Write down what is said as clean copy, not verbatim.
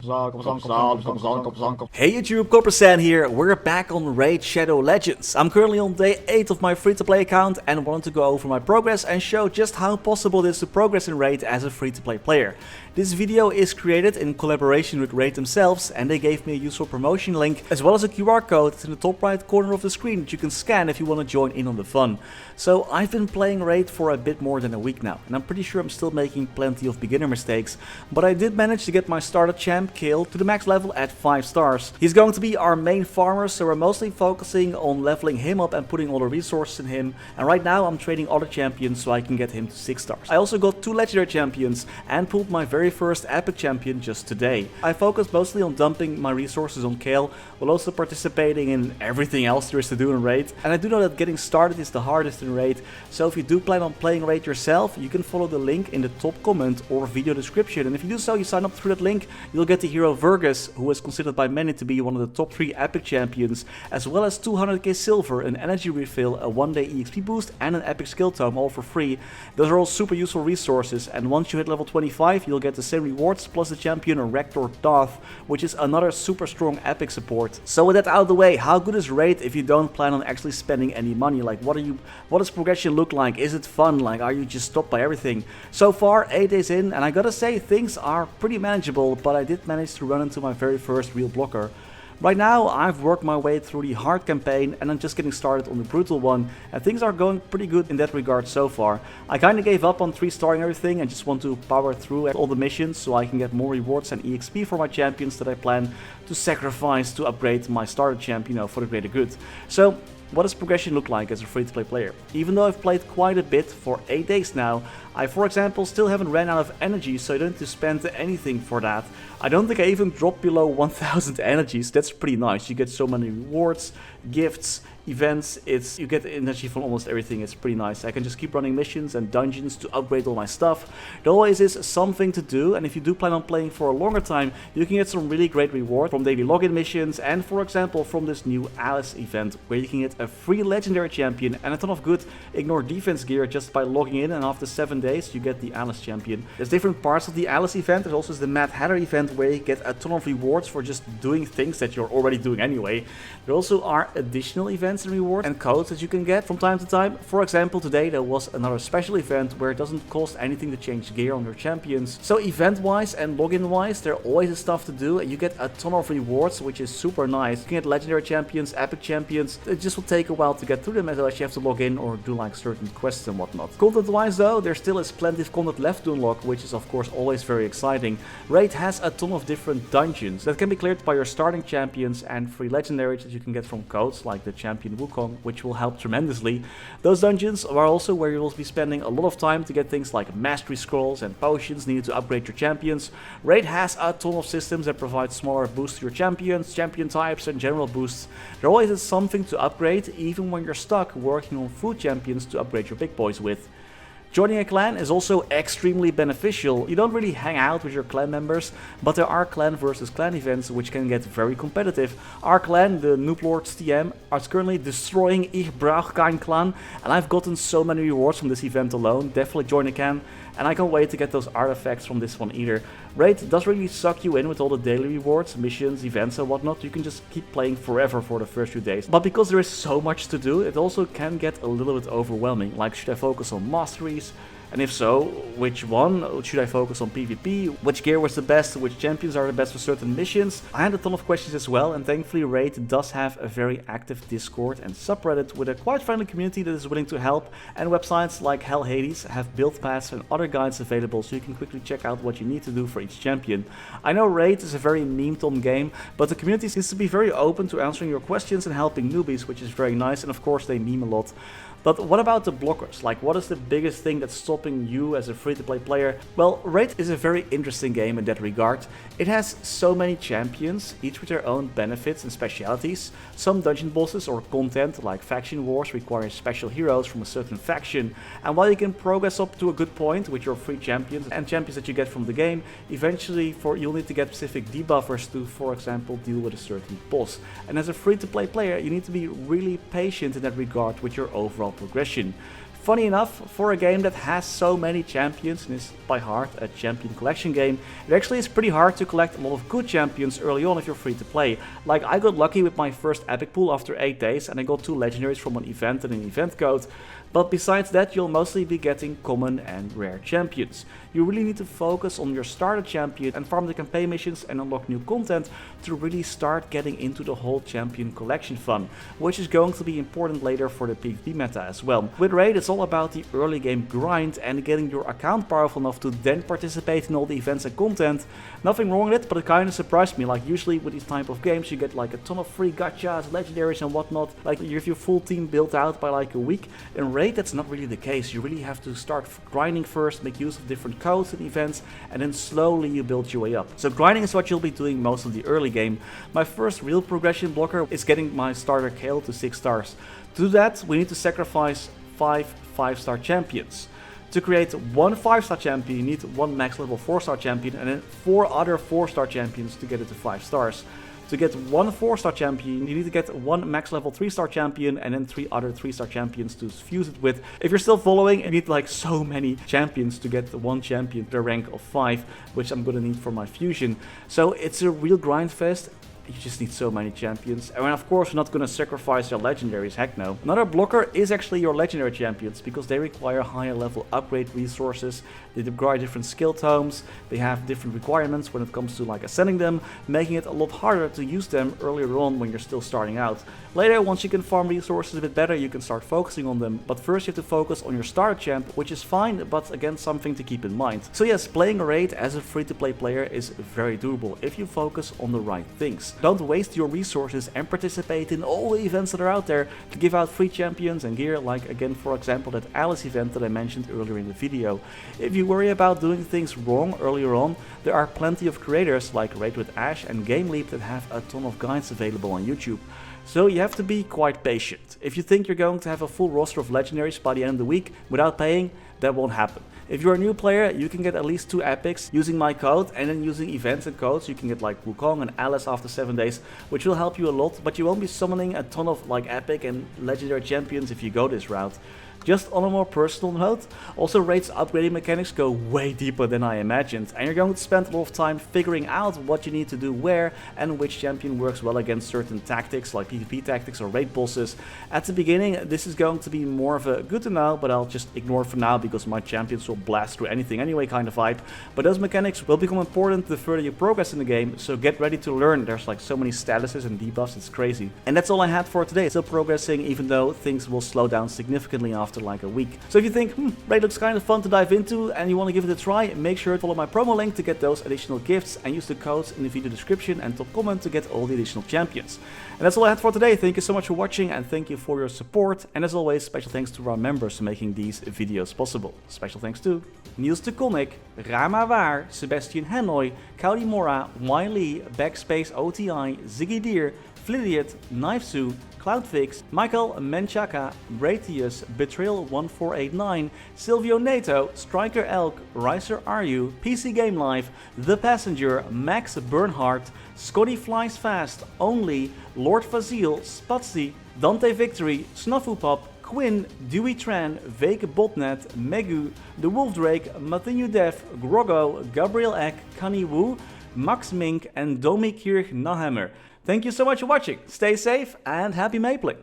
Hey YouTube, Coppersan here. We're back on Raid Shadow Legends. I'm currently on day 8 of my free-to-play account and wanted to go over my progress and show just how possible it is to progress in Raid as a free-to-play player. This video is created in collaboration with Raid themselves, and they gave me a useful promotion link as well as a QR code in the top right corner of the screen that you can scan if you want to join in on the fun. So I've been playing Raid for a bit more than a week now, and I'm pretty sure I'm still making plenty of beginner mistakes, but I did manage to get my starter champ Kill to the max level at 5 stars. He's going to be our main farmer, so we're mostly focusing on leveling him up and putting all the resources in him, and right now I'm trading other champions so I can get him to 6 stars. I also got 2 legendary champions and pulled my very first epic champion just today. I focused mostly on dumping my resources on Kale while also participating in everything else there is to do in Raid, and I do know that getting started is the hardest in Raid, so if you do plan on playing Raid yourself, you can follow the link in the top comment or video description, and if you do so, you sign up through that link, you'll get the hero Vergis, who is considered by many to be one of the top 3 epic champions, as well as 200k silver, an energy refill, a 1-day EXP boost and an epic skill tome, all for free. Those are all super useful resources, and once you hit level 25 you'll get the same rewards plus the champion Rector Drath, which is another super strong epic support. So with that out of the way, how good is Raid if you don't plan on actually spending any money? Like what does Progession look like? Is it fun? Like are you just stopped by everything? So far 8 days in, and I gotta say things are pretty manageable, but I did manage to run into my very first real blocker. Right now I've worked my way through the hard campaign and I'm just getting started on the brutal one, and things are going pretty good in that regard so far. I kinda gave up on 3-starring everything and just want to power through all the missions so I can get more rewards and EXP for my champions that I plan to sacrifice to upgrade my starter champ, you know, for the greater good. So what does Progession look like as a free-to-play player? Even though I've played quite a bit for 8 days now, I for example still haven't ran out of energy, so I don't need to spend anything for that. I don't think I even dropped below 1000 energies. That's pretty nice. You get so many rewards, gifts, events, you get energy from almost everything. It's pretty nice. I can just keep running missions and dungeons to upgrade all my stuff. There always is something to do, and if you do plan on playing for a longer time, you can get some really great rewards from daily login missions and for example from this new Alice event where you can get a free legendary champion and a ton of good ignore defense gear just by logging in, and after 7 days you get the Alice champion. There's different parts of the Alice event. There's also the Mad Hatter event where you get a ton of rewards for just doing things that you're already doing anyway. There also are additional events and rewards and codes that you can get from time to time. For example, today there was another special event where it doesn't cost anything to change gear on your champions. So event wise and login wise there always is stuff to do, and you get a ton of rewards, which is super nice. You can get legendary champions, epic champions. It just will take a while to get through them as well as you have to log in or do like certain quests and whatnot. Content wise though, there still is plenty of content left to unlock, which is of course always very exciting. Raid has a ton of different dungeons that can be cleared by your starting champions and free legendaries that you can get from codes like the champion Wukong, which will help tremendously. Those dungeons are also where you will be spending a lot of time to get things like mastery scrolls and potions needed to upgrade your champions. Raid has a ton of systems that provide smaller boosts to your champions, champion types and general boosts. There always is something to upgrade even when you're stuck working on food champions to upgrade your big boys with. Joining a clan is also extremely beneficial. You don't really hang out with your clan members, but there are clan versus clan events which can get very competitive. Our clan, the Noob Lords TM, is currently destroying Ich Brauch kein Clan, and I've gotten so many rewards from this event alone. Definitely join a clan, and I can't wait to get those artifacts from this one either. Raid does really suck you in with all the daily rewards, missions, events and whatnot. You can just keep playing forever for the first few days. But because there is so much to do, it also can get a little bit overwhelming. Like, should I focus on masteries? And if so, which one? Should I focus on PvP? Which gear was the best? Which champions are the best for certain missions? I had a ton of questions as well, and thankfully Raid does have a very active Discord and subreddit with a quite friendly community that is willing to help, and websites like Hell Hades have build paths and other guides available so you can quickly check out what you need to do for each champion. I know Raid is a very meme-tom game, but the community seems to be very open to answering your questions and helping newbies, which is very nice, and of course they meme a lot. But what about the blockers? Like, what is the biggest thing that's stopping you as a free-to-play player? Well, Raid is a very interesting game in that regard. It has so many champions, each with their own benefits and specialities. Some dungeon bosses or content, like faction wars, require special heroes from a certain faction. And while you can progress up to a good point with your free champions and champions that you get from the game, eventually you'll need to get specific debuffers to, for example, deal with a certain boss. And as a free-to-play player, you need to be really patient in that regard with your overall progression. Funny enough, for a game that has so many champions and is by heart a champion collection game, it actually is pretty hard to collect a lot of good champions early on if you're free to play. Like, I got lucky with my first epic pool after 8 days and I got 2 legendaries from an event and an event code. But besides that, you'll mostly be getting common and rare champions. You really need to focus on your starter champion and farm the campaign missions and unlock new content to really start getting into the whole champion collection fun, which is going to be important later for the PvP meta as well. With Raid, it's all about the early game grind and getting your account powerful enough to then participate in all the events and content. Nothing wrong with it, but it kind of surprised me. Like, usually with these type of games you get like a ton of free gachas, legendaries and whatnot. Like, you have your full team built out by like a week. In Raid, that's not really the case. You really have to start grinding first, make use of different codes and events, and then slowly you build your way up. So grinding is what you'll be doing most of the early game. My first real progression blocker is getting my starter Kale to 6 stars. To do that, we need to sacrifice 5 5-star champions. To create 1 5-star champion, you need 1 max level 4-star champion and then 4 other 4-star champions to get it to 5 stars. To get 1 4-star champion, you need to get 1 max level 3-star champion and then 3 other 3-star champions to fuse it with. If you're still following, you need like so many champions to get 1 champion to the rank of 5, which I'm gonna need for my fusion. So it's a real grind fest. You just need so many champions. And of course, you're not going to sacrifice your legendaries, heck no. Another blocker is actually your legendary champions, because they require higher level upgrade resources, they require different skill tomes, they have different requirements when it comes to like ascending them, making it a lot harder to use them earlier on when you're still starting out. Later, once you can farm resources a bit better, you can start focusing on them, but first you have to focus on your starter champ, which is fine, but again, something to keep in mind. So yes, playing a raid as a free-to-play player is very doable if you focus on the right things. Don't waste your resources and participate in all the events that are out there to give out free champions and gear, like again for example that Alice event that I mentioned earlier in the video. If you worry about doing things wrong earlier on, there are plenty of creators like Raid with Ash and Game Leap that have a ton of guides available on YouTube. So you have to be quite patient. If you think you're going to have a full roster of legendaries by the end of the week without paying, that won't happen. If you're a new player, you can get at least 2 epics using my code, and then using events and codes you can get like Wukong and Alice after 7 days, which will help you a lot, but you won't be summoning a ton of like epic and legendary champions if you go this route. Just on a more personal note, also Raid's upgrading mechanics go way deeper than I imagined, and you're going to spend a lot of time figuring out what you need to do where and which champion works well against certain tactics like PvP tactics or raid bosses. At the beginning this is going to be more of a good to know, but I'll just ignore for now because my champions will blast through anything anyway kind of vibe. But those mechanics will become important the further you progress in the game, so get ready to learn. There's like so many statuses and debuffs, it's crazy. And that's all I had for today. Still progressing, even though things will slow down significantly after like a week. So if you think, Raid looks kind of fun to dive into and you want to give it a try, make sure to follow my promo link to get those additional gifts and use the codes in the video description and top comment to get all the additional champions. And that's all I had for today. Thank you so much for watching and thank you for your support. And as always, special thanks to our members for making these videos possible. Special thanks to Niels de Konik, Rama Waar, Sebastian Hanoi, Kaudi Mora, Wiley, Backspace OTI, Ziggy Deer, Flidiot, Knifesu, Cloudfix, Michael Menchaka, Bratius, Betrayal1489, Silvio Nato, Striker Elk, Riser Aryu, PC Game Live, The Passenger, Max Bernhardt, Scotty Flies Fast, Only, Lord Fazil, Spatsy, Dante Victory, Snufflepop, Quinn, Dewey Tran, Vake Botnet, Megu, The Wolf Drake, Matthew Def, Groggo, Gabriel Eck, Kanye Wu, Max Mink, and Domi Kirch Nahammer. Thank you so much for watching, stay safe and happy mapling!